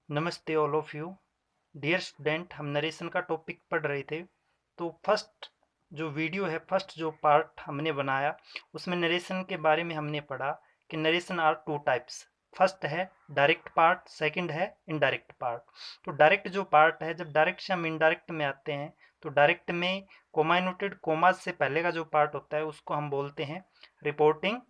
नमस्ते all of you. Dear student, हम narration का टॉपिक पढ़ रहे थे। तो फर्स्ट जो वीडियो है, फर्स्ट जो पार्ट हमने बनाया, उसमें नरेशन के बारे में हमने पढ़ा कि narration are two types. First है डायरेक्ट पार्ट, सेकंड है इनडायरेक्ट पार्ट। तो डायरेक्ट जो पार्ट है, जब डायरेक्ट से हम इनडायरेक्ट में आते हैं तो डायरेक्ट में कोमा इनवर्टेड कोमाज से पहले का जो पार्ट होता है उसको हम बोलते हैं रिपोर्टिंग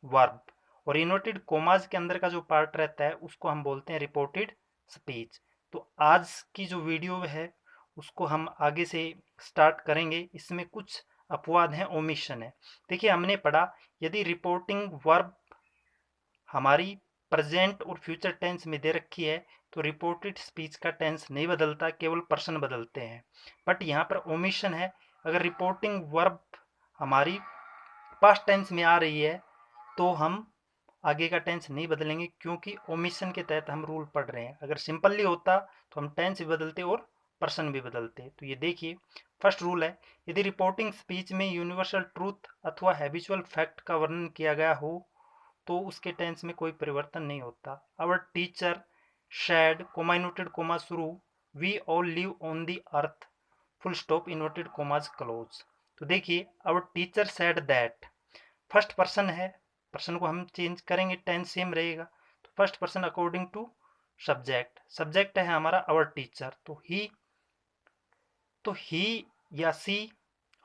वर्ब, और इन्वर्टेड कोमाज के अंदर का जो पार्ट रहता है उसको हम बोलते हैं रिपोर्टेड स्पीच। तो आज की जो वीडियो है उसको हम आगे से स्टार्ट करेंगे। इसमें कुछ अपवाद हैं, ओमिशन है। देखिए, हमने पढ़ा यदि रिपोर्टिंग वर्ब हमारी प्रेजेंट और फ्यूचर टेंस में दे रखी है तो रिपोर्टेड स्पीच का टेंस नहीं बदलता, केवल पर्सन बदलते हैं। बट यहाँ पर ओमिशन है। अगर रिपोर्टिंग वर्ब हमारी पास्ट टेंस में आ रही है तो हम आगे का टेंस नहीं बदलेंगे, क्योंकि ओमिशन के तहत हम रूल पढ़ रहे हैं। अगर सिंपली होता तो हम टेंस भी बदलते और पर्सन भी बदलते। तो ये देखिए, फर्स्ट रूल है, यदि रिपोर्टिंग स्पीच में यूनिवर्सल ट्रूथ अथवा हैबिचुअल फैक्ट का वर्णन किया गया हो तो उसके टेंस में कोई परिवर्तन नहीं होता। Our teacher said comma inverted comma शुरू, we all live on the earth, full stop inverted commas close. तो देखिए, our teacher said that, first person है, पर्सन को हम चेंज करेंगे, टेंस सेम रहेगा। तो first person according to subject, subject है हमारा आवर टीचर, तो ही या सी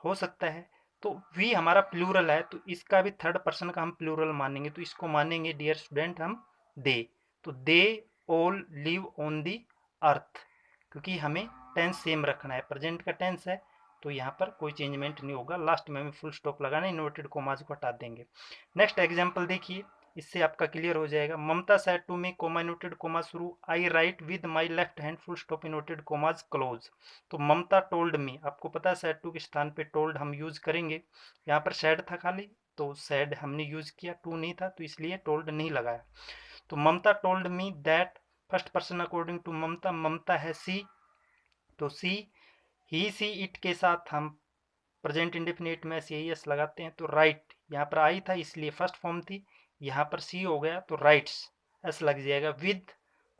हो सकता है। तो वी हमारा प्लूरल है, तो इसका भी थर्ड पर्सन का हम प्लूरल मानेंगे, तो इसको मानेंगे डियर स्टूडेंट हम दे। तो they all live on the earth, क्योंकि हमें टेंस सेम रखना है, प्रेजेंट का टेंस है तो यहाँ पर कोई चेंजमेंट नहीं होगा। लास्ट में हमें फुल स्टॉप लगाना है, इन्वर्टेड कोमाज को हटा देंगे। नेक्स्ट एग्जाम्पल देखिए, इससे आपका क्लियर हो जाएगा। Mamta said to me comma inverted comma शुरू, I write with my left hand, full stop inverted commas close. तो ममता टोल्ड मी, आपको पता है सेड टू के स्थान पे टोल्ड हम यूज करेंगे। यहाँ पर सेड था खाली, तो सेड हमने यूज किया, टू नहीं था तो इसलिए टोल्ड नहीं लगाया। तो Mamta told me that, first person according to Mamta, Mamta है सी, तो सी, ही सी इट के साथ हम प्रेजेंट इंडेफिनिट में सी एस लगाते हैं। तो राइट, यहाँ पर आई था इसलिए फर्स्ट फॉर्म थी, यहाँ पर सी हो गया तो राइट्स एस लग जाएगा। With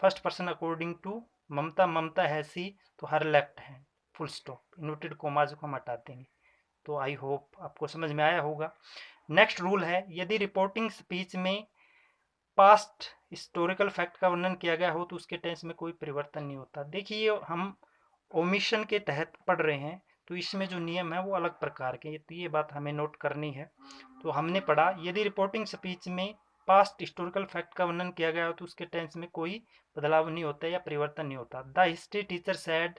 first person according to Mamta, Mamta है सी, तो her left hand, full stop inverted commas को हम हटा देंगे। तो आई होप आपको समझ में आया होगा। नेक्स्ट रूल है, यदि रिपोर्टिंग स्पीच में पास्ट हिस्टोरिकल फैक्ट का वर्णन किया गया हो तो उसके टेंस में कोई परिवर्तन नहीं होता। देखिए, हम ओमिशन के तहत पढ़ रहे हैं तो इसमें जो नियम है वो अलग प्रकार के, तो ये बात हमें नोट करनी है। तो हमने पढ़ा यदि रिपोर्टिंग स्पीच में पास्ट हिस्टोरिकल फैक्ट का वर्णन किया गया हो तो उसके टेंस में कोई बदलाव नहीं होता या परिवर्तन नहीं होता। The history teacher said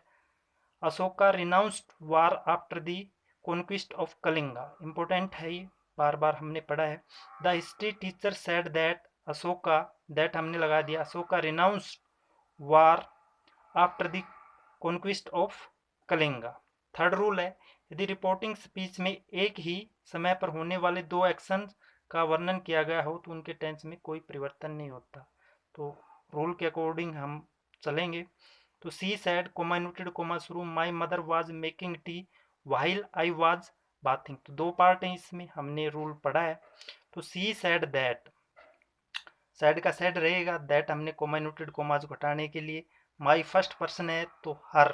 Ashoka renounced war after the conquest of Kalinga. Important है ये, बार बार हमने पढ़ा है। The history teacher said that Ashoka, that हमने लगा दिया, Ashoka renounced war after the conquest of Kalinga. Third rule है, यदि रिपोर्टिंग स्पीच में एक ही समय पर होने वाले दो एक्शन का वर्णन किया गया हो तो उनके टेंस में कोई परिवर्तन नहीं होता। तो रूल के अकॉर्डिंग हम चलेंगे। तो सी सैड कोमा इन्वर्टेड कोमा शुरू, my mother was making tea while I was bathing. तो दो पार्ट हैं इसमें, हमने रूल पढ़ा है। तो सी सैड दैट, सैड का सैड रहेगा, दैट हमने कोमा इन्वर्टेड कोमाज को हटाने के लिए। माई फर्स्ट पर्सन है तो हर,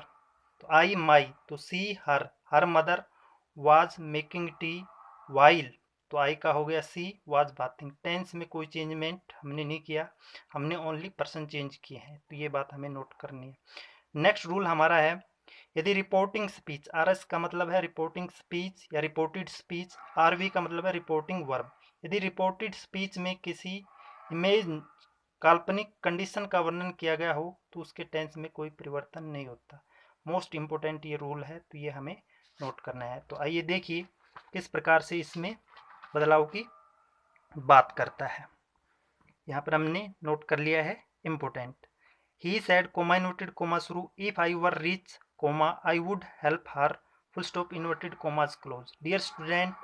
तो आई माई, तो she her, her mother was making tea while, तो आई का हो गया सी वाज बाथिंग। टेंस में कोई चेंजमेंट हमने नहीं किया, हमने ओनली पर्सन चेंज किए हैं, तो ये बात हमें नोट करनी है। नेक्स्ट रूल हमारा है, यदि रिपोर्टिंग स्पीच, आर एस का मतलब है रिपोर्टिंग स्पीच या रिपोर्टेड स्पीच, आर वी का मतलब है रिपोर्टिंग वर्ब। यदि रिपोर्टेड स्पीच में किसी इमेज काल्पनिक कंडीशन का वर्णन किया गया हो तो उसके टेंस में कोई परिवर्तन नहीं होता। मोस्ट इंपोर्टेंट ये रूल है, तो ये हमें नोट करना है। तो आइए देखिए किस प्रकार से इसमें बदलाव की बात करता है। यहाँ पर हमने नोट कर लिया है important. He said comma inverted comma शुरू, if I were rich comma I would help her, full stop inverted commas close. Dear student,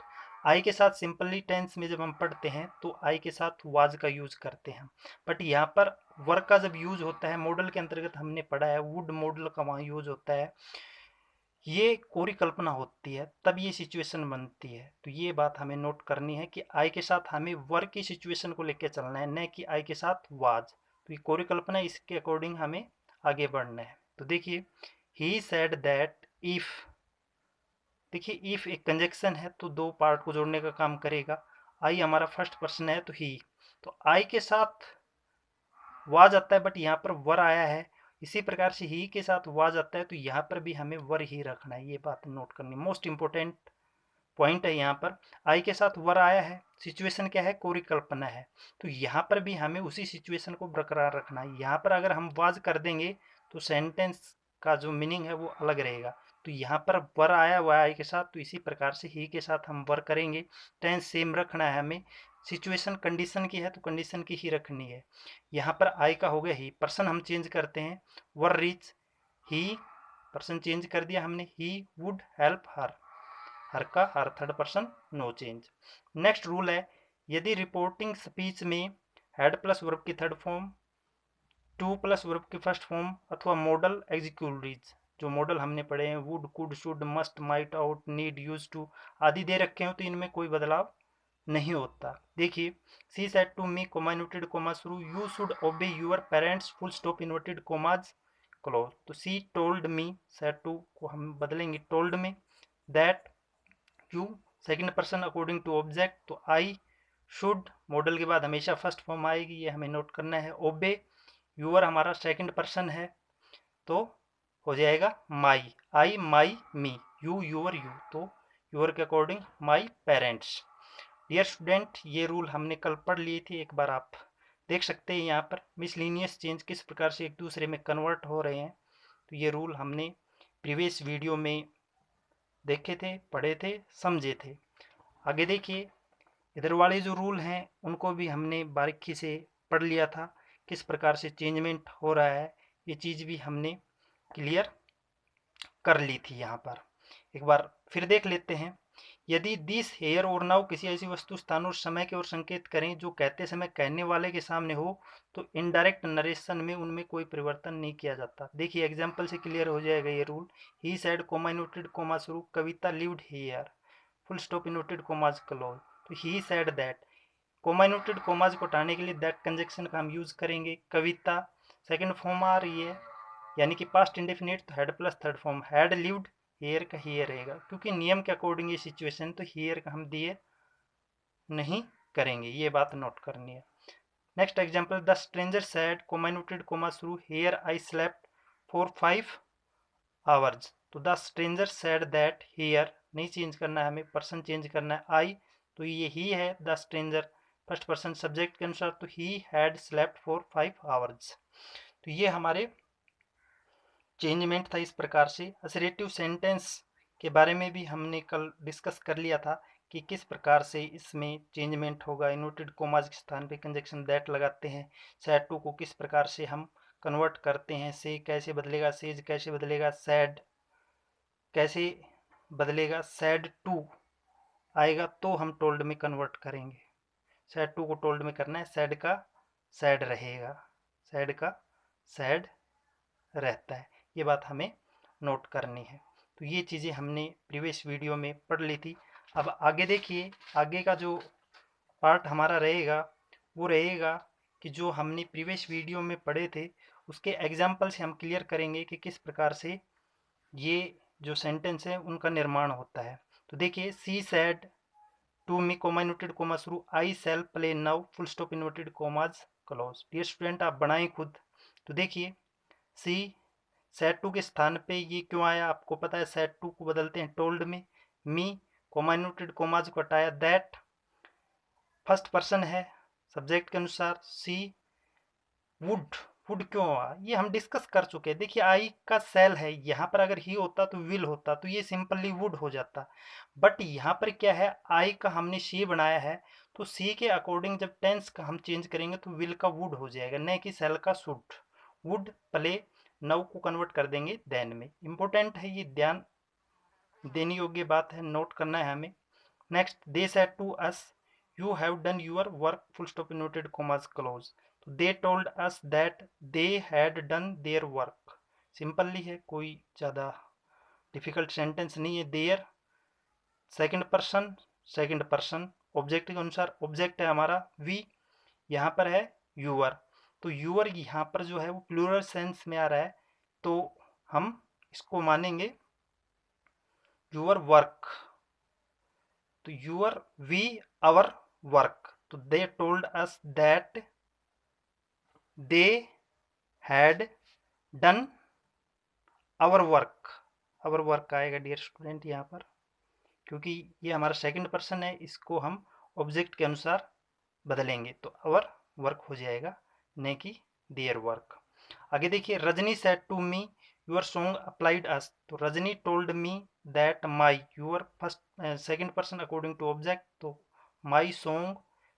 I के साथ सिंपली टेंस में जब हम पढ़ते हैं तो आई के साथ वाज का यूज करते हैं, बट यहाँ पर वर्क का जब यूज होता है, मॉडल के अंतर्गत हमने पढ़ा है वुड मॉडल का वहाँ यूज होता है, ये कोरी कल्पना होती है तब ये सिचुएशन बनती है। तो ये बात हमें नोट करनी है कि आई के साथ हमें वर्क की सिचुएशन को लेकर चलना है, न कि आई के साथ वाज। तो ये कोरी कल्पना, इसके अकॉर्डिंग हमें आगे बढ़ना है। तो देखिए, ही सेड दैट इफ, देखिए इफ एक कंजक्शन है तो दो पार्ट को जोड़ने का काम करेगा। आई हमारा फर्स्ट पर्सन है तो ही, तो आई के साथ वाज आता है, बट यहाँ पर वर आया है। इसी प्रकार से ही के साथ वाज आता है, तो यहाँ पर भी हमें वर ही रखना है। ये बात नोट करनी, मोस्ट इंपोर्टेंट पॉइंट है। यहाँ पर आई के साथ वर आया है, सिचुएशन क्या है, कोरी कल्पना है, तो यहाँ पर भी हमें उसी सिचुएशन को बरकरार रखना है। यहाँ पर अगर हम वाज कर देंगे तो सेंटेंस का जो मीनिंग है वो अलग रहेगा। तो यहाँ पर वर आया हुआ है आई के साथ, तो इसी प्रकार से ही के साथ हम वर करेंगे। टेंस सेम रखना है हमें। सिचुएशन कंडीशन की है तो कंडीशन की ही रखनी है। यहाँ पर आई का हो गया ही, पर्सन हम चेंज करते हैं, were rich he, person change कर दिया हमने, he would help her, her का her third person, no change. Next rule है, यदि रिपोर्टिंग स्पीच में हेड प्लस वर्ब की third form, to plus verb की फर्स्ट फॉर्म अथवा मॉडल एक्सिक्यूटिव्स, जो मॉडल हमने पढ़े हैं would, could, should, must, might, ought, need, use to आदि दे रखे हो, तो इनमें कोई बदलाव नहीं होता। देखिए, she said to me, comma inverted comma शुरू, you should obey your parents, full stop inverted commas close. तो she told me, said to को हम बदलेंगे told me, that you second person according to object, तो I should model के बाद हमेशा first form आएगी, ये हमें नोट करना है। ओबे, यूअर हमारा सेकंड पर्सन है तो हो जाएगा my, I my me, you your you, तो यूअर के according my parents. Dear student, ये रूल हमने कल पढ़ लिए थे, एक बार आप देख सकते हैं यहाँ पर मिसलिनियस चेंज किस प्रकार से एक दूसरे में कन्वर्ट हो रहे हैं। तो ये रूल हमने प्रीवियस वीडियो में देखे थे, पढ़े थे, समझे थे। आगे देखिए, इधर वाले जो रूल हैं उनको भी हमने बारीकी से पढ़ लिया था, किस प्रकार से चेंजमेंट हो रहा है, ये चीज़ भी हमने क्लियर कर ली थी। यहाँ पर एक बार फिर देख लेते हैं। यदि दिस हेयर और नाउ किसी ऐसी वस्तु, स्थान और समय की ओर संकेत करें जो कहते समय कहने वाले के सामने हो, तो इनडायरेक्ट नरेशन में उनमें कोई परिवर्तन नहीं किया जाता। देखिए एग्जाम्पल से क्लियर हो जाएगा ये rule. He said comma inverted comma शुरू, Kavita lived here, full stop inverted commas close. तो he said that, comma inverted commas को हटाने के लिए दैट कंजक्शन का हम यूज करेंगे। कविता सेकंड फॉर्म आ रही है, यानी कि पास्ट इंडेफिनिट, तो head plus third form, had lived, here का हियर रहेगा, क्योंकि नियम के अकॉर्डिंग ये सिचुएशन, तो हियर का हम दिए नहीं करेंगे, ये बात नोट करनी है। Next example, the stranger said comma inverted comma शुरू, here I slept for 5 hours. तो the stranger said that, here नहीं चेंज करना है हमें, पर्सन चेंज करना है, आई, तो ये ही है the stranger, first person subject के अनुसार, तो he had slept for 5 hours. तो ये हमारे चेंजमेंट था। इस प्रकार से असरेटिव सेंटेंस के बारे में भी हमने कल डिस्कस कर लिया था कि किस प्रकार से इसमें चेंजमेंट होगा। इन्वर्टेड कोमाज के स्थान पे कंजक्शन दैट लगाते हैं। सैड टू को किस प्रकार से हम कन्वर्ट करते हैं, से कैसे बदलेगा, सेज कैसे बदलेगा, सैड कैसे बदलेगा, सैड टू आएगा तो हम टोल्ड में कन्वर्ट करेंगे। सैड टू को टोल्ड में करना है, सैड का सैड रहेगा, सैड का सैड रहता है, ये बात हमें नोट करनी है। तो ये चीज़ें हमने प्रीवियस वीडियो में पढ़ ली थी। अब आगे देखिए, आगे का जो पार्ट हमारा रहेगा वो रहेगा कि जो हमने प्रीवियस वीडियो में पढ़े थे उसके एग्जाम्पल से हम क्लियर करेंगे कि किस प्रकार से ये जो सेंटेंस है उनका निर्माण होता है। तो देखिए, she said to me comma inverted comma शुरू, I shall play now, full stop inverted commas close. Dear student, आप बनाएं खुद। तो देखिए, सी सेट टू के स्थान पे ये क्यों आया, आपको पता है, सेट टू को बदलते हैं टोल्ड में। मी कोमा इन्वर्टेड कोमाज को हटाया, दैट फर्स्ट पर्सन है सब्जेक्ट के अनुसार। सी वुड, वुड क्यों हुआ ये हम डिस्कस कर चुके हैं। देखिए, आई का सेल है, यहाँ पर अगर ही होता तो विल होता, तो ये सिंपली वुड हो जाता, बट यहाँ पर क्या है, आई का हमने सी बनाया है, तो सी के अकॉर्डिंग जब टेंस का हम चेंज करेंगे तो विल का वुड हो जाएगा, न कि सेल का शुड। वुड प्ले नाउ को कन्वर्ट कर देंगे देन में। इंपॉर्टेंट है, ये ध्यान देने योग्य बात है, नोट करना है हमें। Next, they said to us, you have done your work, full stop inverted commas close. तो they told us that they had done their work. Simply है, कोई ज़्यादा डिफिकल्ट सेंटेंस नहीं है। देयर सेकंड पर्सन ऑब्जेक्ट के अनुसार, object है हमारा वी, यहाँ पर है यूअर, तो यूअर यहाँ पर जो है वो प्लूरल सेंस में आ रहा है, तो हम इसको मानेंगे यूअर वर्क। तो यूअर वी आवर वर्क, तो they told us that they had done our work. Our work आएगा डियर स्टूडेंट यहाँ पर, क्योंकि ये हमारा सेकंड पर्सन है, इसको हम ऑब्जेक्ट के अनुसार बदलेंगे तो आवर वर्क हो जाएगा, न कि देयर वर्क। आगे देखिए, Rajni said to me your song applied us. तो Rajni told me that my, your first second person according to object, तो माई सॉन्ग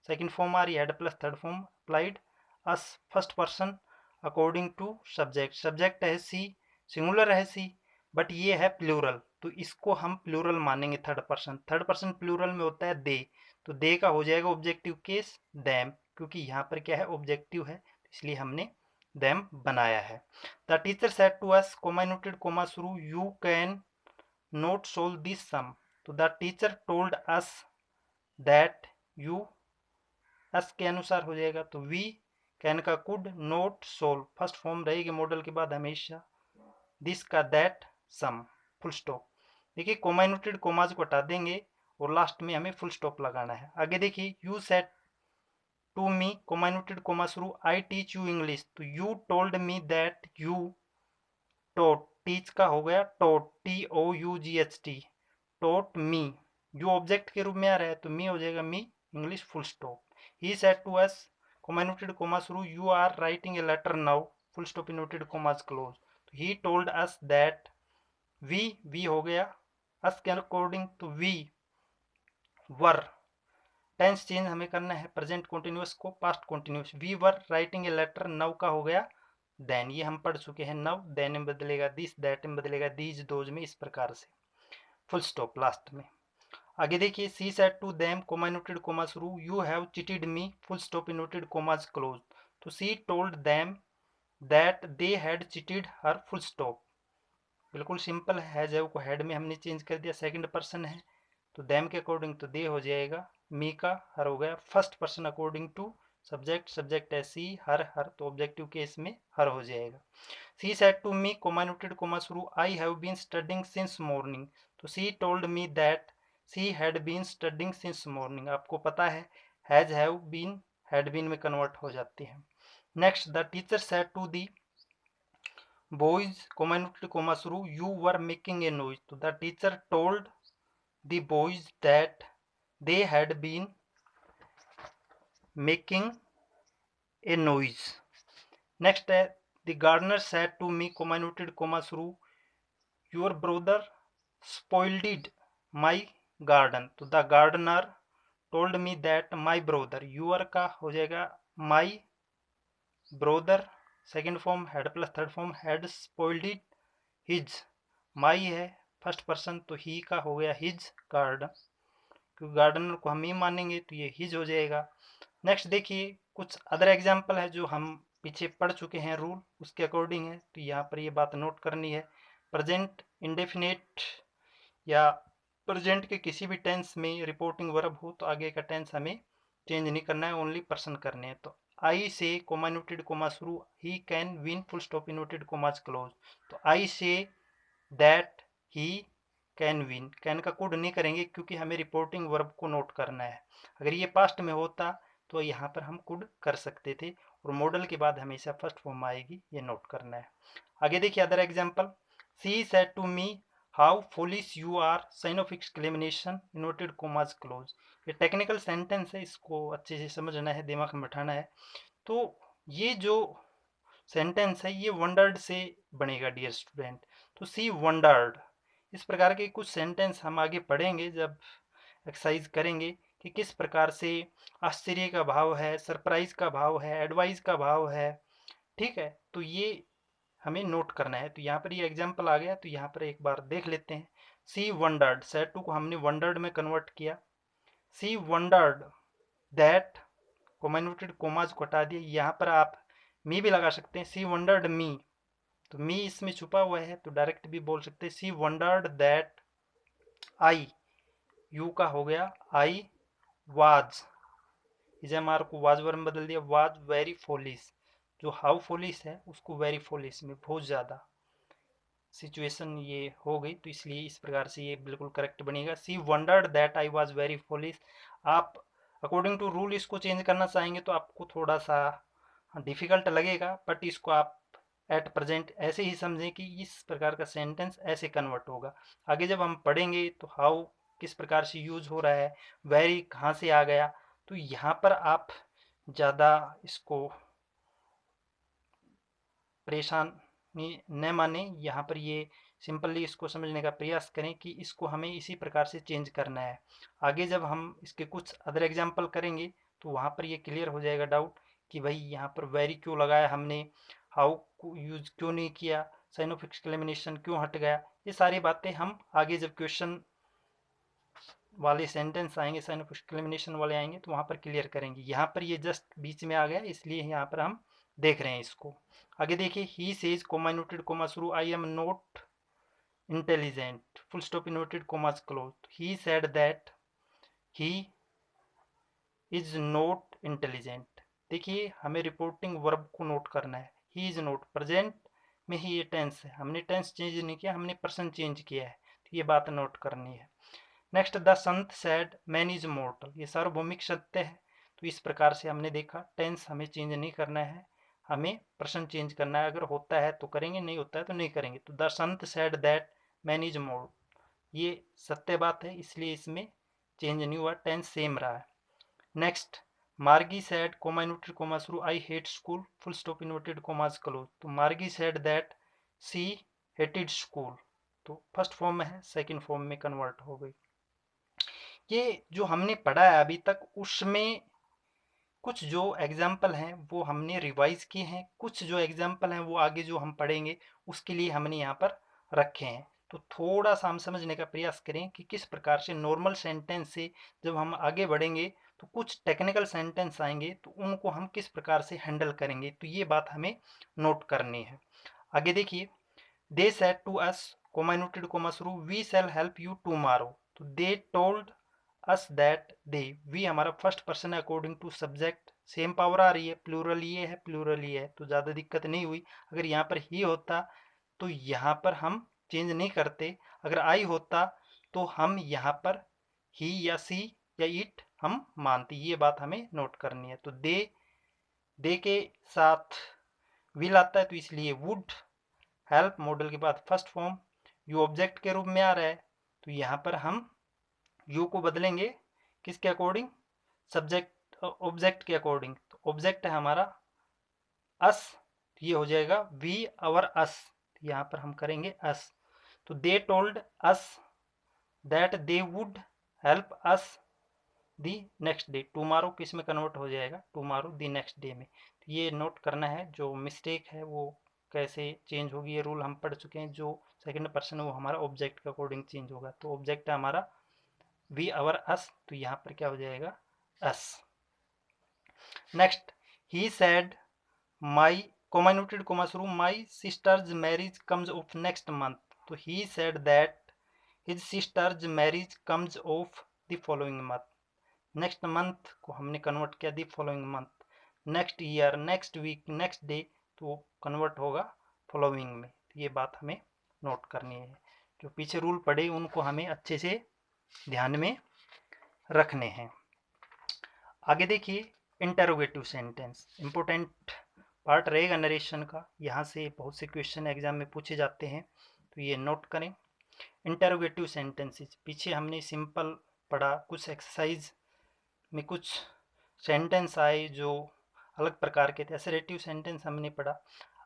सेकंड फॉर्म आ रही है, plus third form applied us first person according to subject. Subject है she, singular है सी, but ये है plural, तो इसको हम प्लूरल मानेंगे third person. Third person plural में होता है दे, तो दे का हो जाएगा ऑब्जेक्टिव केस दैम, क्योंकि यहाँ पर क्या है ऑब्जेक्टिव है, इसलिए हमने दैम बनाया है। The teacher said to us, comma inverted comma शुरू, you can not solve this sum. तो the teacher told us that you, us के अनुसार हो जाएगा, तो वी कैन का could, not solve first form रहेगी मॉडल के बाद हमेशा, दिस का दैट, सम, फुल स्टॉप। देखिए कोमा नोटेड कोमाज को हटा देंगे और लास्ट में हमें फुल स्टॉप लगाना है। आगे देखिए, you said to me, comma inverted comma शुरू, आई टीच यू इंग्लिश। तो you told me that you taught, teach का हो गया taught, T O U G H T, taught me, you object के रूप में आ रहा है तो मी हो जाएगा me English, full stop. He said to us, comma inverted comma शुरू, you are writing a letter now, full stop inverted commas close. तो he told us that we हो गया अस के अकॉर्डिंग, तो वी वर, टेंस चेंज हमें करना है present continuous को past continuous, we were writing a letter, now का हो गया देन, ये हम पढ़ चुके हैं, नव देन में बदलेगा दिस, दैट में बदलेगा दीज, दोज में, इस प्रकार से फुल स्टॉप लास्ट में। आगे देखिए, she said to them, comma inverted comma शुरू, you have cheated me, full stop inverted commas close. तो she told them that they had cheated her, full stop. बिल्कुल सिंपल है, हैज हैव को had में हमने चेंज कर दिया, second person है तो देम के अकॉर्डिंग तो दे हो जाएगा, मी का हर हो गया, first person according to subject, subject है सी, हर तो ऑब्जेक्टिव केस में हर हो जाएगा। She said to me, comma inverted comma शुरू, I have been studying since morning. तो she told me that she had been studying since morning. आपको पता है has have been had been में convert हो जाती है। Next, the teacher said to the boys, comma inverted comma शुरू, you were making a noise. तो the teacher told the boys that they had been making a noise. Next है, the gardener said to me, comma noted comma शुरू, your brother spoiled my garden. तो the gardener told me that my brother, your का हो जाएगा my brother, second form head plus third form, head spoiled his, my है first person तो ही का हो गया हिज गार्डन, क्योंकि गार्डनर को हम ही मानेंगे तो ये हिज हो जाएगा। नेक्स्ट देखिए, कुछ अदर एग्जाम्पल है जो हम पीछे पढ़ चुके हैं रूल, उसके अकॉर्डिंग है, तो यहाँ पर ये बात नोट करनी है। प्रेजेंट इंडेफिनेट या प्रेजेंट के किसी भी टेंस में रिपोर्टिंग वर्ब हो तो आगे का टेंस हमें चेंज नहीं करना है, ओनली पर्सन करने हैं। तो आई से कोमा इनवर्टेड कोमा शुरू, he can win, full stop inverted commas close. तो I say that he can win, can का कोड नहीं करेंगे क्योंकि हमें रिपोर्टिंग वर्ब को नोट करना है। अगर ये पास्ट में होता तो यहाँ पर हम कुड कर सकते थे, और मॉडल के बाद हमेशा फर्स्ट फॉर्म आएगी, ये नोट करना है। आगे देखिए other example, she said to me how foolish you are, sign of exclamation inverted commas close. ये टेक्निकल सेंटेंस है, इसको अच्छे से समझना है, दिमाग में बैठाना है। तो ये जो सेंटेंस है ये वंडर्ड से बनेगा डियर स्टूडेंट, तो सी वंडर्ड। इस प्रकार के कुछ सेंटेंस हम आगे पढ़ेंगे जब एक्सरसाइज करेंगे कि किस प्रकार से आश्चर्य का भाव है, सरप्राइज का भाव है, एडवाइस का भाव है, ठीक है। तो ये हमें नोट करना है। तो यहाँ पर ये एग्जाम्पल आ गया, तो यहाँ पर एक बार देख लेते हैं। सी वंडर्ड, सेड टू को हमने वंडर्ड में कन्वर्ट किया। She wondered that, comma inverted commas को हटा दिया, यहाँ पर आप मी भी लगा सकते हैं, सी वंडर्ड मी, तो मी इसमें छुपा हुआ है तो डायरेक्ट भी बोल सकते हैं, सी वंडर्ड दैट आई, यू का हो गया आई वाज, इजमार को वाज वर्म बदल दिया, वाज वेरी फॉलिश। जो हाउ फुलिश है उसको वेरी फुलिश में बहुत ज़्यादा सिचुएशन ये हो गई, तो इसलिए इस प्रकार से ये बिल्कुल करेक्ट बनेगा। She wondered that I was very foolish. आप अकॉर्डिंग टू रूल इसको चेंज करना चाहेंगे तो आपको थोड़ा सा डिफिकल्ट लगेगा, बट इसको आप एट प्रेजेंट ऐसे ही समझें कि इस प्रकार का सेंटेंस ऐसे कन्वर्ट होगा। आगे जब हम पढ़ेंगे तो हाउ किस प्रकार से यूज हो रहा है, वेरी कहाँ से आ गया, तो यहाँ पर आप ज़्यादा इसको परेशानी न माने, यहाँ पर ये सिंपली इसको समझने का प्रयास करें कि इसको हमें इसी प्रकार से चेंज करना है। आगे जब हम इसके कुछ अदर एग्जाम्पल करेंगे तो वहाँ पर ये क्लियर हो जाएगा डाउट कि भाई यहाँ पर वेरी क्यों लगाया हमने, हाउ को यूज क्यों नहीं किया, साइन ऑफ एक्सक्लेमेनेशन क्यों हट गया। ये सारी बातें हम आगे जब क्वेश्चन वाले सेंटेंस आएंगे, साइन ऑफ एक्सक्लेमेनेशन वाले आएंगे, तो वहाँ पर क्लियर करेंगे। यहाँ पर ये जस्ट बीच में आ गया, इसलिए यहाँ पर हम देख रहे हैं इसको। आगे देखिए, he says comma inverted comma शुरू, I am not intelligent, full stop inverted commas close. He said that he is not intelligent. देखिए हमें रिपोर्टिंग वर्ब को नोट करना है। ही इज नॉट, प्रेजेंट में ही ये टेंस है, हमने टेंस चेंज नहीं किया, हमने पर्सन चेंज किया है, तो ये बात नोट करनी है। Next, the Sant said man is मॉर्टल, ये सार्वभौमिक सत्य है, तो इस प्रकार से हमने देखा टेंस हमें चेंज नहीं करना है, हमें प्रश्न चेंज करना है। अगर होता है तो करेंगे, नहीं होता है तो नहीं करेंगे। तो the Sant said that man is मॉर्टल, ये सत्य बात है, इसलिए इसमें चेंज नहीं हुआ, टेंस सेम रहा है। नेक्स्ट, मार्गी सेड कोमा इन्वर्टेड कोमा शुरू, I hate school, full stop inverted commas close. तो Margi said that she hated school, तो फर्स्ट फॉर्म में है, सेकंड फॉर्म में कन्वर्ट हो गई। ये जो हमने पढ़ा है अभी तक, उसमें कुछ जो एग्जाम्पल हैं वो हमने रिवाइज किए हैं, कुछ जो एग्जाम्पल हैं वो आगे जो हम पढ़ेंगे उसके लिए हमने यहाँ पर रखे हैं। तो थोड़ा सा हम समझने का प्रयास करें कि किस प्रकार से नॉर्मल सेंटेंस से जब हम आगे बढ़ेंगे तो कुछ टेक्निकल सेंटेंस आएंगे, तो उनको हम किस प्रकार से हैंडल करेंगे, तो ये बात हमें नोट करनी है। आगे देखिए, they said to us comma inverted comma शुरू, we shall help you tomorrow. तो they told us that they, we हमारा फर्स्ट पर्सन है according to subject, same power आ रही है, प्लूरल ये है प्लूरल ये है, तो ज़्यादा दिक्कत नहीं हुई। अगर यहाँ पर ही होता तो यहाँ पर हम चेंज नहीं करते, अगर आई होता तो हम यहाँ पर ही या सी या इट हम मानते, ये बात हमें नोट करनी है। तो दे के साथ विल आता है, तो इसलिए वुड, हेल्प मॉडल के बाद फर्स्ट फॉर्म, यू ऑब्जेक्ट के रूप में आ रहा है, तो यहाँ पर हम यू को बदलेंगे किसके अकॉर्डिंग, सब्जेक्ट ऑब्जेक्ट के अकॉर्डिंग। तो ऑब्जेक्ट है हमारा अस, तो ये हो जाएगा वी अवर अस, यहाँ पर हम करेंगे अस। तो they told us that they would help us the next day, tomorrow किस में कन्वर्ट हो जाएगा, टुमारो दी नेक्स्ट डे में। तो ये नोट करना है, जो मिस्टेक है वो कैसे चेंज होगी, ये रूल हम पढ़ चुके हैं। जो सेकंड पर्सन है वो हमारा ऑब्जेक्ट के अकॉर्डिंग चेंज होगा, तो ऑब्जेक्ट है हमारा वी अवर अस, तो यहाँ पर क्या हो जाएगा us. Next, he said my comma inverted comma शुरू, my sister's marriage comes off next month. तो he said that his sister's marriage comes off the following month, next month को हमने कन्वर्ट किया the following month, next year, next week, next day, तो convert होगा following में। तो ये बात हमें नोट करनी है, जो पीछे रूल पढ़े उनको हमें अच्छे से ध्यान में रखने हैं। आगे देखिए, इंटरोगेटिव सेंटेंस इंपॉर्टेंट पार्ट रहेगा नरेशन का, यहाँ से बहुत से क्वेश्चन एग्जाम में पूछे जाते हैं, तो ये नोट करें। इंटरोगेटिव सेंटेंसेस पीछे हमने सिंपल पढ़ा, कुछ एक्सरसाइज में कुछ सेंटेंस आए जो अलग प्रकार के थे, असर्टिव सेंटेंस हमने पढ़ा।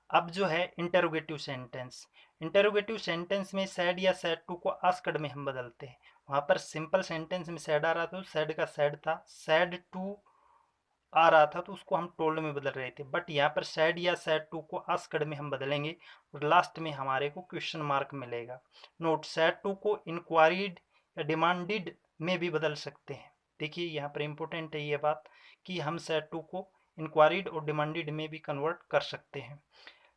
अब जो है इंटरोगेटिव सेंटेंस, इंटरोगेटिव सेंटेंस में सैड या सैड टू को आस्क्ड में हम बदलते हैं। वहाँ पर सिंपल सेंटेंस में सैड आ रहा था तो सैड का सैड था, सैड टू आ रहा था तो उसको हम टोल्ड में बदल रहे थे, बट यहाँ पर सैड या सैड टू को आस्क्ड में हम बदलेंगे और लास्ट में हमारे को क्वेश्चन मार्क मिलेगा। नोट, सैड टू को इंक्वायरीड या डिमांडिड में भी बदल सकते हैं। देखिए यहाँ पर इंपॉर्टेंट है ये बात कि हम सैड टू को इंक्वायरीड और डिमांडिड में भी कन्वर्ट कर सकते हैं।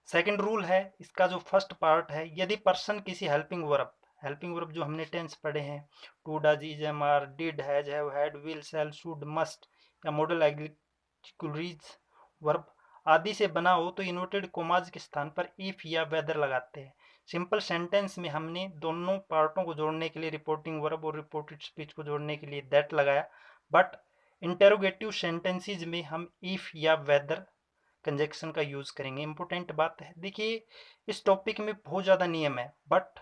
सेकंड रूल है इसका, जो फर्स्ट पार्ट है, यदि पर्सन किसी हेल्पिंग वर्ब जो हमने टेंस पढ़े हैं, to, does, is, am, are, did, has, have, had, will, shall, should, must या मॉडल एग्जीक्यूटिव वर्ब आदि से बना हो तो इन्वर्टेड कोमाज के स्थान पर इफ या वेदर लगाते हैं। सिंपल सेंटेंस में हमने दोनों पार्टों को जोड़ने के लिए रिपोर्टिंग वर्ब और रिपोर्टेड स्पीच को जोड़ने के लिए दैट लगाया, बट इंटेरोगेटिव सेंटेंसेज में हम इफ या वेदर कंजक्शन का यूज करेंगे। इंपॉर्टेंट बात है, देखिए इस टॉपिक में बहुत ज़्यादा नियम है, बट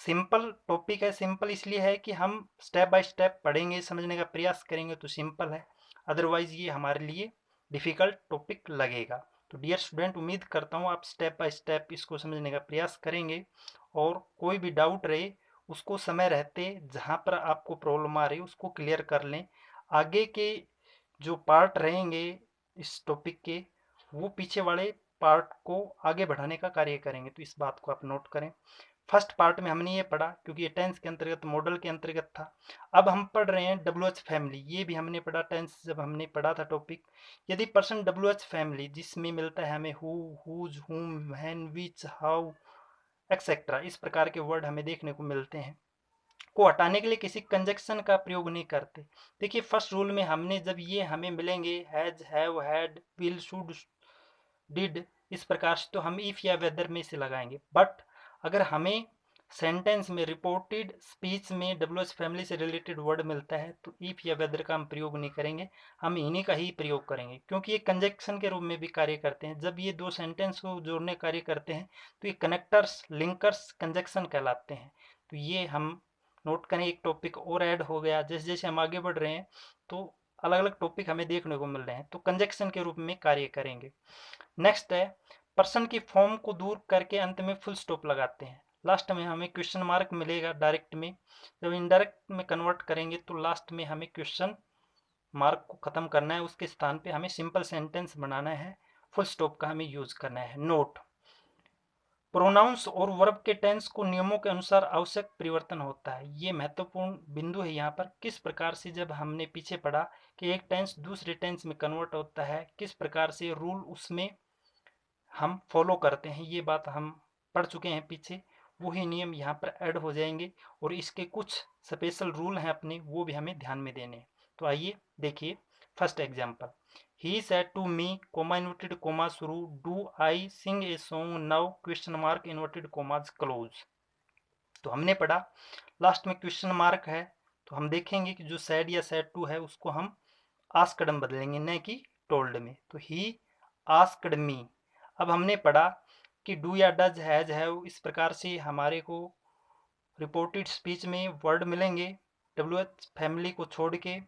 सिंपल टॉपिक है। सिंपल इसलिए है कि हम स्टेप बाय स्टेप पढ़ेंगे, समझने का प्रयास करेंगे तो सिंपल है, अदरवाइज ये हमारे लिए डिफ़िकल्ट टॉपिक लगेगा। तो डियर स्टूडेंट, उम्मीद करता हूँ आप स्टेप बाय स्टेप इसको समझने का प्रयास करेंगे, और कोई भी डाउट रहे उसको समय रहते जहाँ पर आपको प्रॉब्लम आ रही है उसको क्लियर कर लें। आगे के जो पार्ट रहेंगे इस टॉपिक के, वो पीछे वाले पार्ट को आगे बढ़ाने का कार्य करेंगे, तो इस बात को आप नोट करें। फर्स्ट पार्ट में हमने ये पढ़ा क्योंकि ये टेंस के अंतर्गत मॉडल के अंतर्गत था। अब हम पढ़ रहे हैं WH फैमिली, ये भी हमने पढ़ा टेंस जब हमने पढ़ा था टॉपिक। यदि पर्सन WH फैमिली जिसमें मिलता है हमें हु, हुज, हुम, व्हेन, विच, हाउ एक्सेट्रा, इस प्रकार के वर्ड हमें देखने को मिलते हैं, को हटाने के लिए किसी कंजक्शन का प्रयोग नहीं करते। देखिए फर्स्ट रूल में हमने जब ये हमें मिलेंगे has, have, had, will, should, did, इस प्रकार से तो हम इफ या वेदर में से लगाएंगे। बट अगर हमें सेंटेंस में रिपोर्टेड स्पीच में WH फैमिली से रिलेटेड वर्ड मिलता है तो इफ या वेदर का हम प्रयोग नहीं करेंगे, हम इन्हीं का ही प्रयोग करेंगे, क्योंकि ये कंजक्शन के रूप में भी कार्य करते हैं। जब ये दो सेंटेंस को जोड़ने कार्य करते हैं तो ये कनेक्टर्स, लिंकर्स, कंजक्शन कहलाते हैं। तो ये हम नोट करें। एक टॉपिक और ऐड हो गया, जैसे जैसे हम आगे बढ़ रहे हैं तो अलग अलग टॉपिक हमें देखने को मिल रहे हैं, तो कंजक्शन के रूप में कार्य करेंगे। नेक्स्ट है, पर्सन की फॉर्म को दूर करके अंत में फुल स्टॉप लगाते हैं। लास्ट में हमें क्वेश्चन मार्क मिलेगा डायरेक्ट में, जब इनडायरेक्ट में कन्वर्ट करेंगे तो लास्ट में हमें क्वेश्चन मार्क को खत्म करना है, उसके स्थान पे हमें सिंपल सेंटेंस बनाना है, फुल स्टॉप का हमें यूज करना है। नोट, प्रोनाउंस और वर्ब के टेंस को नियमों के अनुसार आवश्यक परिवर्तन होता है। ये महत्वपूर्ण बिंदु है यहाँ पर। किस प्रकार से, जब हमने पीछे पढ़ा कि एक टेंस दूसरे टेंस में कन्वर्ट होता है, किस प्रकार से रूल उसमें हम फॉलो करते हैं, ये बात हम पढ़ चुके हैं पीछे। वही नियम यहाँ पर ऐड हो जाएंगे और इसके कुछ स्पेशल रूल हैं अपने, वो भी हमें ध्यान में देने हैं। तो आइए देखिए first example, he said to me, comma inverted comma शुरू, do I sing a song now, question mark inverted commas close. तो हमने पढ़ा लास्ट में क्वेश्चन मार्क है, तो हम देखेंगे कि जो सेड या सेड टू है उसको हम आस्क्ड में बदलेंगे, न कि टोल्ड में। तो ही आस्क्ड मी। अब हमने पढ़ा कि डू या डज, हैज, हैव, इस प्रकार से हमारे को रिपोर्टेड स्पीच में वर्ड मिलेंगे WH फैमिली को छोड़ के,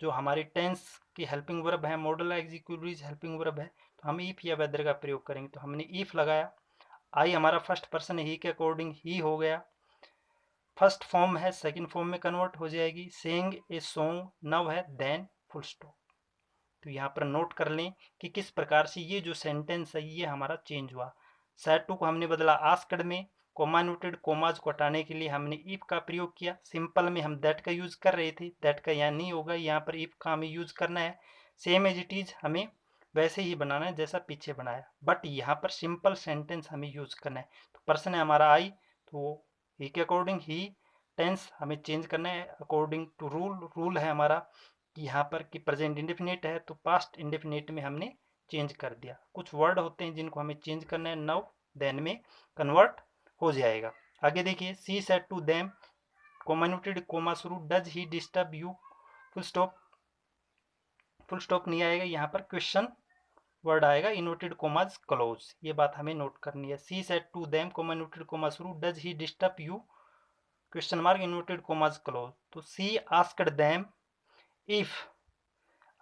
जो हमारे टेंस की हेल्पिंग वर्ब है, मॉडल एग्जीक्यूटिव हेल्पिंग वर्ब है, तो हम इफ या वेदर का प्रयोग करेंगे। तो हमने इफ लगाया, आई हमारा फर्स्ट पर्सन है, ही के अकॉर्डिंग ही हो गया, फर्स्ट फॉर्म है सेकंड फॉर्म में कन्वर्ट हो जाएगी, सेइंग ए सॉन्ग नाउ है, देन फुल स्टॉप। तो यहाँ पर नोट कर लें कि किस प्रकार से ये जो सेंटेंस है ये हमारा चेंज हुआ। सेड टू को हमने बदला आस्क्ड में, कोमा इन्वर्टेड कोमाज को हटाने के लिए हमने इफ का प्रयोग किया। सिंपल में हम दैट का यूज कर रहे थे, दैट का यहाँ नहीं होगा, यहाँ पर इफ का हमें यूज करना है। सेम एज इट इज हमें वैसे ही बनाना है जैसा पीछे बनाया, बट यहाँ पर सिंपल सेंटेंस हमें यूज करना है। तो पर्सन है हमारा आई, तो ही के अकॉर्डिंग ही, टेंस हमें चेंज करना है अकॉर्डिंग टू रूल। रूल है हमारा यहाँ पर कि प्रेजेंट इंडेफिनिट है तो पास्ट इंडेफिनिट में हमने चेंज कर दिया। कुछ वर्ड होते हैं जिनको हमें चेंज करना है, नाउ देन में कन्वर्ट हो जाएगा। आगे देखिए, she said to them, comma inverted comma शुरू, does he disturb you, full stop. Full stop नहीं आएगा, यहाँ पर क्वेश्चन वर्ड आएगा, इन्वर्टेड कोमाज क्लोज। ये बात हमें नोट करनी है। She said to them, comma inverted comma शुरू, does he disturb you, question mark inverted commas close. तो सी आस्क्ड देम इफ,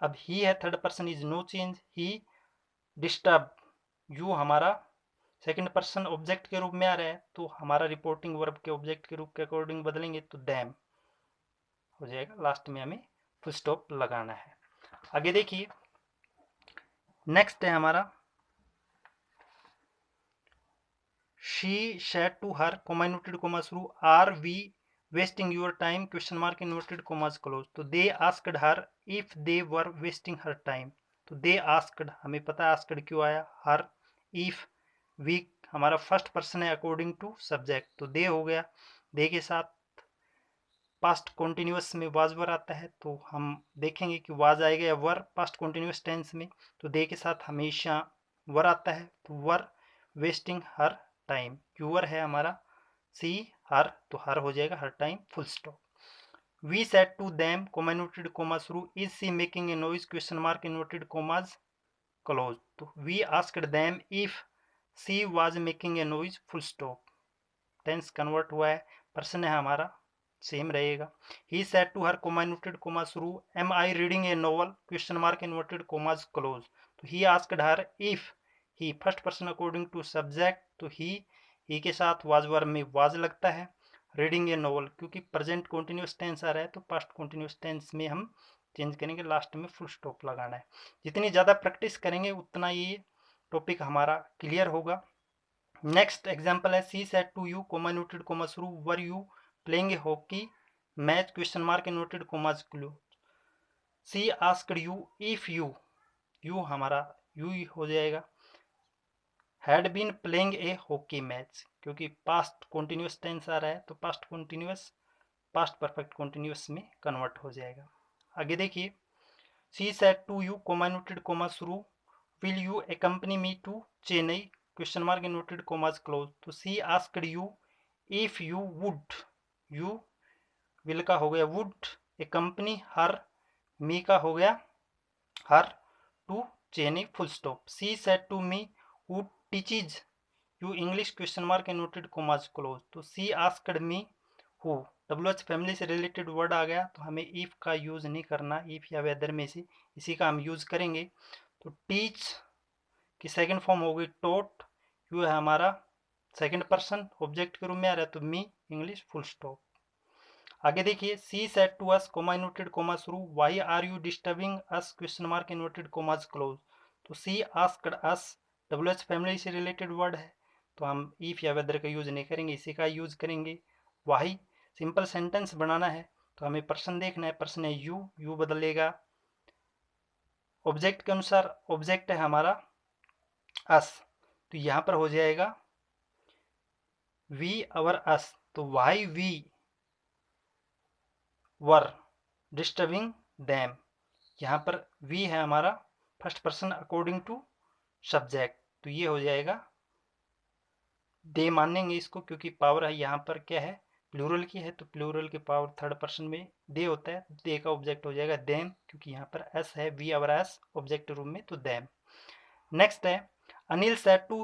अब ही है third person is no change, he disturb, you हमारा सेकंड पर्सन ऑब्जेक्ट के रूप में आ रहा है, तो हमारा रिपोर्टिंग वर्ब के ऑब्जेक्ट के रूप के अकॉर्डिंग बदलेंगे तो डैम हो जाएगा। लास्ट में हमें फुल स्टॉप लगाना है। आगे देखिए नेक्स्ट है हमारा, she said to her, comma inverted comma शुरू, are we wasting your time, question mark inverted commas close. तो they asked her if they were wasting her time. तो दे आस्क्ड, हमें पता है आस्क्ड क्यों आया, हर, इफ, वी हमारा first person है अकॉर्डिंग टू सब्जेक्ट, तो दे हो गया। दे के साथ पास्ट कॉन्टिन्यूस में वाज वर आता है, तो हम देखेंगे कि वाज आएगा या वर पास्ट कॉन्टिन्यूस टेंस में। तो दे के साथ हमेशा वर आता है, तो were wasting her time, your है हमारा सी हर, तो हर हो जाएगा her time full stop. We said to them comma inverted comma शुरू, is she making a noise question mark inverted commas close, तो we asked them if she was making a noise full stop, tense convert हुआ है, person है हमारा same रहेगा। He said to her comma inverted comma शुरू, am I reading a novel question mark inverted commas close, तो he asked her if he, first person according to subject, तो he के साथ वाज वर्ब में was लगता है, reading a novel क्योंकि present continuous tense आ रहा है तो पास्ट कॉन्टिन्यूस टेंस में हम चेंज करेंगे, लास्ट में फुल स्टॉप लगाना है। जितनी ज़्यादा प्रैक्टिस करेंगे उतना ये टॉपिक हमारा क्लियर होगा। नेक्स्ट एग्जाम्पल है, she said to you comma inverted comma शुरू, were you playing a hockey match question mark inverted commas close, she asked you if you, you हमारा यू हो जाएगा, had been playing a hockey match क्योंकि past continuous tense आ रहा है तो past continuous past perfect continuous में convert हो जाएगा। आगे देखिए, she said to you comma inverted comma शुरू, will you accompany me to Chennai question mark inverted commas close, तो she asked you if you would, you will का हो गया वुड, ए कंपनी हर, मी का हो गया her, to Chennai full stop, she said to me who teaches you English question mark inverted commas close, तो she asked me who, W H family से related word आ गया तो हमें इफ का यूज नहीं करना, इफ या वेदर में से इसी का हम यूज करेंगे। तो टीच की सेकंड फॉर्म हो गई टोट, यू है हमारा सेकंड पर्सन ऑब्जेक्ट के रूप में आ रहा है तो मी इंग्लिश फुल स्टॉप। आगे देखिए, she said to us comma inverted comma शुरू, why are you disturbing us question mark inverted commas close, तो she asked us, W H family से रिलेटेड वर्ड है तो हम इफ या वेदर का यूज नहीं करेंगे, इसी का यूज करेंगे। व्हाई सिंपल सेंटेंस बनाना है तो हमें पर्सन देखना है, पर्सन है यू, यू बदलेगा ऑब्जेक्ट के अनुसार, ऑब्जेक्ट है हमारा अस, तो यहां पर हो जाएगा वी अवर अस, तो why we were disturbing them, यहाँ पर वी है हमारा first person according to subject, तो ये हो जाएगा दे मानेंगे इसको क्योंकि पावर है यहाँ पर क्या है प्लूरल की है, तो प्लूरल की पावर थर्ड पर्सन में दे होता है, दे का ऑब्जेक्ट हो जाएगा देम क्योंकि यहाँ पर एस है, we our us object room में तो देम। नेक्स्ट है, Anil said to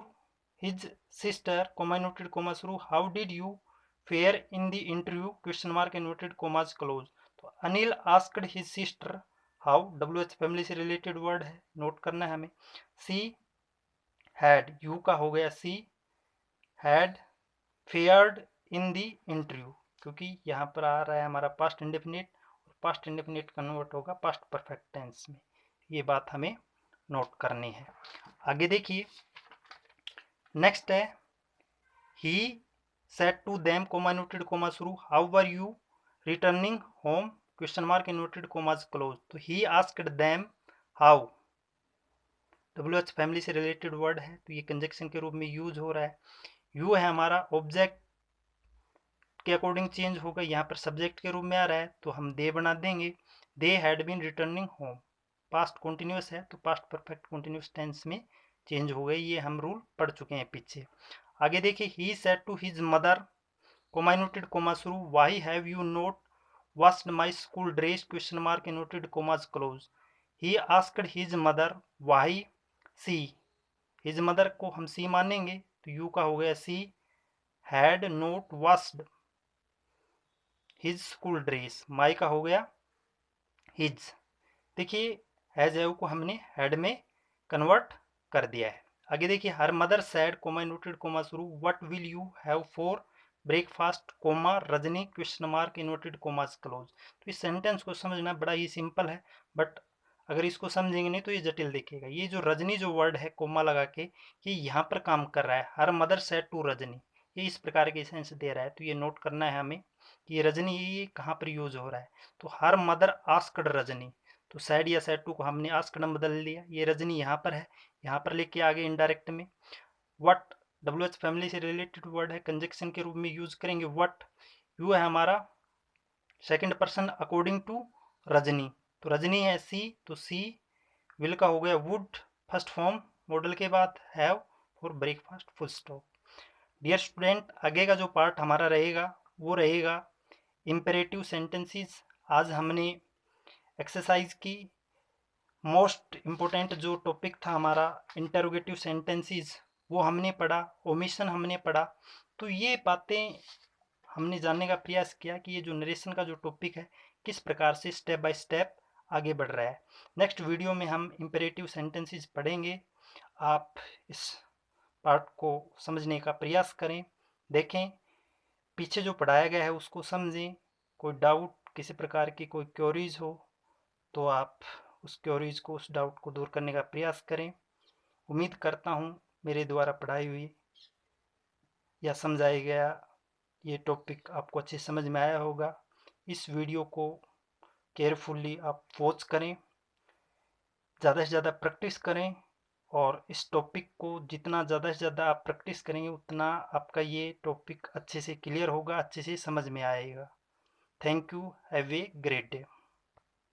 his sister comma inverted comma शुरू, how did you fare in the interview question mark inverted commas close, तो Anil asked his sister how, W H family से related word है, note करना है हमें। सी हैड, यू का हो गया she had fared in the interview क्योंकि यहाँ पर आ रहा है हमारा पास्ट इंडेफिनिट, और पास्ट इंडेफिनिट कन्वर्ट होगा पास्ट परफेक्ट टेंस में, ये बात हमें नोट करनी है। आगे देखिए, नेक्स्ट है, he said to them comma inverted comma शुरू, how were you returning home question mark inverted commas close, तो he asked them how, W H family से रिलेटेड वर्ड है तो ये कंजक्शन के रूप में यूज हो रहा है। यू है हमारा ऑब्जेक्ट के अकॉर्डिंग चेंज होगा, यहाँ पर सब्जेक्ट के रूप में आ रहा है तो हम दे बना देंगे, they had been returning home, past continuous है तो पास्ट परफेक्ट कॉन्टिन्यूस टेंस में चेंज हो गई, ये हम रूल पढ़ चुके हैं पीछे। आगे देखिए, he said to his mother comma inverted comma शुरू, why have you not washed my school dress question mark inverted commas close, he asked his mother why she, his mother को हम सी मानेंगे तो यू का हो गया she had not washed his school dress, my का हो गया हिज, देखिए हैज हैव को हमने हैड में कन्वर्ट कर दिया है। आगे देखिए, her mother said comma inverted comma शुरू, what will you have for breakfast comma Rajni question mark inverted commas close, तो इस सेंटेंस को समझना बड़ा ही सिंपल है, बट अगर इसको समझेंगे नहीं तो ये जटिल दिखेगा। ये जो रजनी जो वर्ड है कोमा लगा के, ये यहाँ पर काम कर रहा है, her mother said to Rajni, ये इस प्रकार के सेंस दे रहा है, तो ये नोट करना है हमें कि ये रजनी ये कहाँ पर यूज हो रहा है। तो हर मदर आस्क्ड रजनी, तो सैड या सैड टू को हमने आस्क्ड में बदल लिया, ये रजनी यहाँ पर है, यहाँ पर लेके आगे इनडायरेक्ट में। व्हाट डब्ल्यूएच फैमिली से रिलेटेड वर्ड है, कंजक्शन के रूप में यूज करेंगे व्हाट, यू है हमारा second person according to Rajni, तो रजनी है सी, तो सी विल का हो गया वुड फर्स्ट फॉर्म मॉडल के बाद हैव और breakfast full stop. Dear student, आगे का जो पार्ट हमारा रहेगा वो रहेगा इम्पेरेटिव सेंटेंसेस। आज हमने एक्सरसाइज की मोस्ट इम्पोर्टेंट जो टॉपिक था हमारा इंटरोगेटिव सेंटेंसेस, वो हमने पढ़ा, ओमिशन हमने पढ़ा। तो ये बातें हमने जानने का प्रयास किया कि ये जो नरेशन का जो टॉपिक है किस प्रकार से स्टेप बाय स्टेप आगे बढ़ रहा है। नेक्स्ट वीडियो में हम इम्पेरेटिव सेंटेंसेस पढ़ेंगे। आप इस पार्ट को समझने का प्रयास करें, देखें, पीछे जो पढ़ाया गया है उसको समझें। कोई डाउट, किसी प्रकार की कोई क्वेरीज हो तो आप उस क्वेरीज को, उस डाउट को दूर करने का प्रयास करें। उम्मीद करता हूँ मेरे द्वारा पढ़ाई हुई या समझाया गया ये टॉपिक आपको अच्छे समझ में आया होगा। इस वीडियो को केयरफुली आप वॉच करें, ज़्यादा से ज़्यादा प्रैक्टिस करें, और इस टॉपिक को जितना ज़्यादा से ज़्यादा आप प्रैक्टिस करेंगे उतना आपका ये टॉपिक अच्छे से क्लियर होगा, अच्छे से समझ में आएगा। Thank you, have a great day.